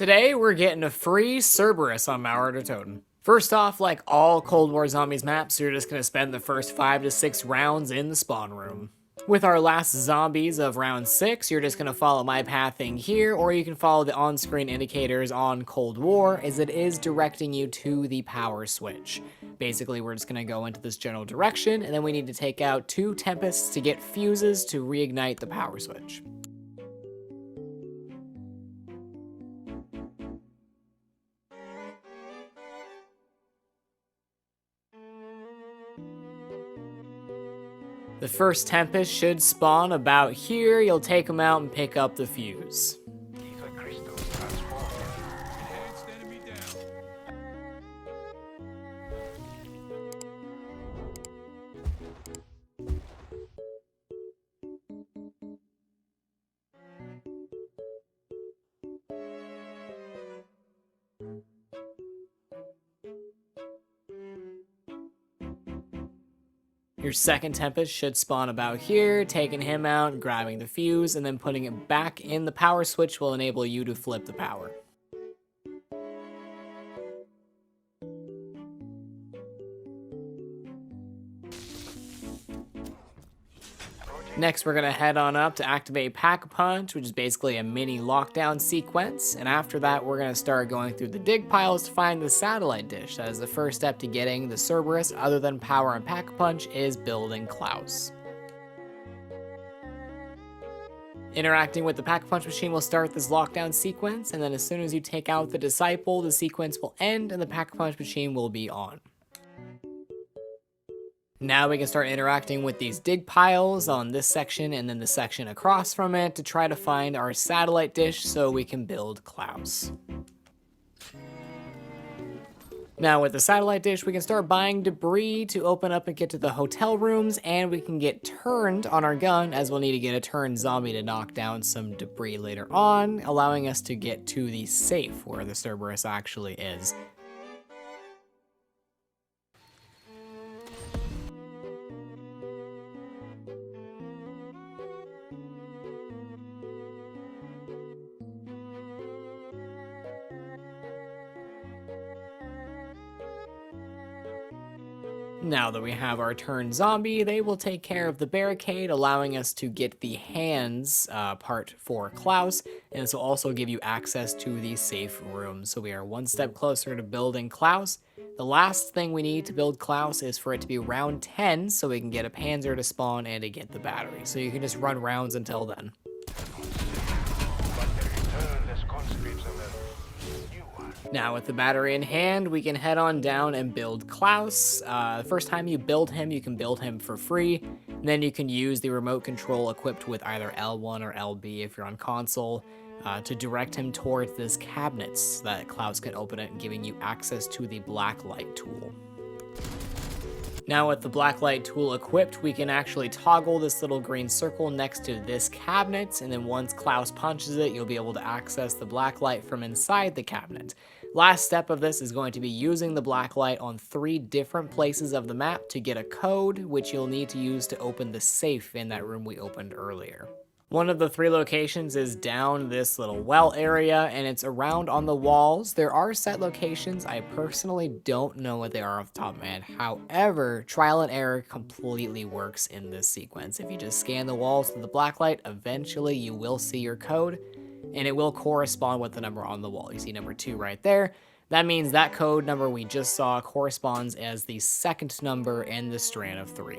Today, we're getting a free Cerberus on Toten. First off, like all Cold War Zombies maps, you're just going to spend the first 5 to 6 rounds in the spawn room. With our last zombies of round 6, you're just going to follow my pathing here, or you can follow the on-screen indicators on Cold War, as it is directing you to the power switch. Basically, we're just going to go into this general direction, and then we need to take out 2 Tempests to get fuses to reignite the power switch. The first Tempest should spawn about here. You'll take them out and pick up the fuse. Your second Tempest should spawn about here, taking him out, grabbing the fuse, and then putting it back in the power switch will enable you to flip the power. Next, we're going to head on up to activate Pack-a-Punch, which is basically a mini lockdown sequence. And after that, we're going to start going through the dig piles to find the satellite dish. That is the first step to getting the Cerberus, other than power and Pack-a-Punch, is building Klaus. Interacting with the Pack-a-Punch machine will start this lockdown sequence, and then as soon as you take out the Disciple, the sequence will end and the Pack-a-Punch machine will be on. Now we can start interacting with these dig piles on this section and then the section across from it to try to find our satellite dish so we can build Klaus. Now with the satellite dish, we can start buying debris to open up and get to the hotel rooms, and we can get turned on our gun, as we'll need to get a turned zombie to knock down some debris later on, allowing us to get to the safe where the Cerberus actually is. Now that we have our turned zombie, they will take care of the barricade, allowing us to get the hands part for Klaus, and this will also give you access to the safe room. So we are one step closer to building Klaus. The last thing we need to build Klaus is for it to be round 10, so we can get a Panzer to spawn and to get the battery. So you can just run rounds until then. Now with the battery in hand, we can head on down and build Klaus. The first time you build him, you can build him for free. And then you can use the remote control equipped with either L1 or LB if you're on console to direct him towards this cabinet so that Klaus can open it, giving you access to the blacklight tool. Now with the blacklight tool equipped, we can actually toggle this little green circle next to this cabinet, and then once Klaus punches it, you'll be able to access the blacklight from inside the cabinet. Last step of this is going to be using the blacklight on 3 different places of the map to get a code, which you'll need to use to open the safe in that room we opened earlier. One of the 3 locations is down this little well area, and it's around on the walls. There are set locations. I personally don't know what they are off the top of my head. However, trial and error completely works in this sequence. If you just scan the walls with the blacklight, eventually you will see your code, and it will correspond with the number on the wall. You see number 2 right there. That means that code number we just saw corresponds as the second number in the strand of 3.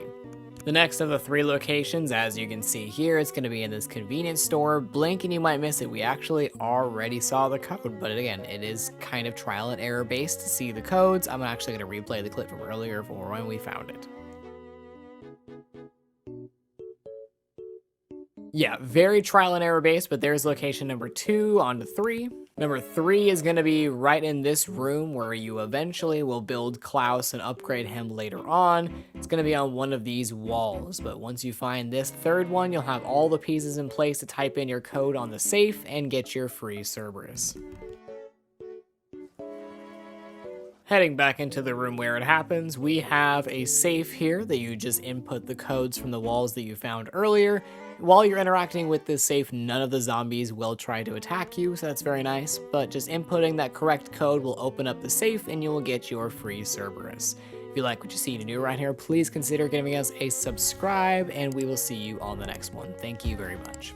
The next of the 3 locations, as you can see here, it's going to be in this convenience store. Blink and you might miss it. We actually already saw the code, but again, it is kind of trial and error based to see the codes. I'm actually going to replay the clip from earlier for when we found it. Yeah, very trial and error based, but there's location number 2 on to 3. Number 3 is going to be right in this room where you eventually will build Klaus and upgrade him later on. It's going to be on one of these walls, but once you find this 3rd one, you'll have all the pieces in place to type in your code on the safe and get your free Cerberus. Heading back into the room where it happens, we have a safe here that you just input the codes from the walls that you found earlier. While you're interacting with this safe, none of the zombies will try to attack you, so that's very nice, but just inputting that correct code will open up the safe and you will get your free Cerberus. If you like what you see to do around here, please consider giving us a subscribe, and we will see you on the next one. Thank you very much.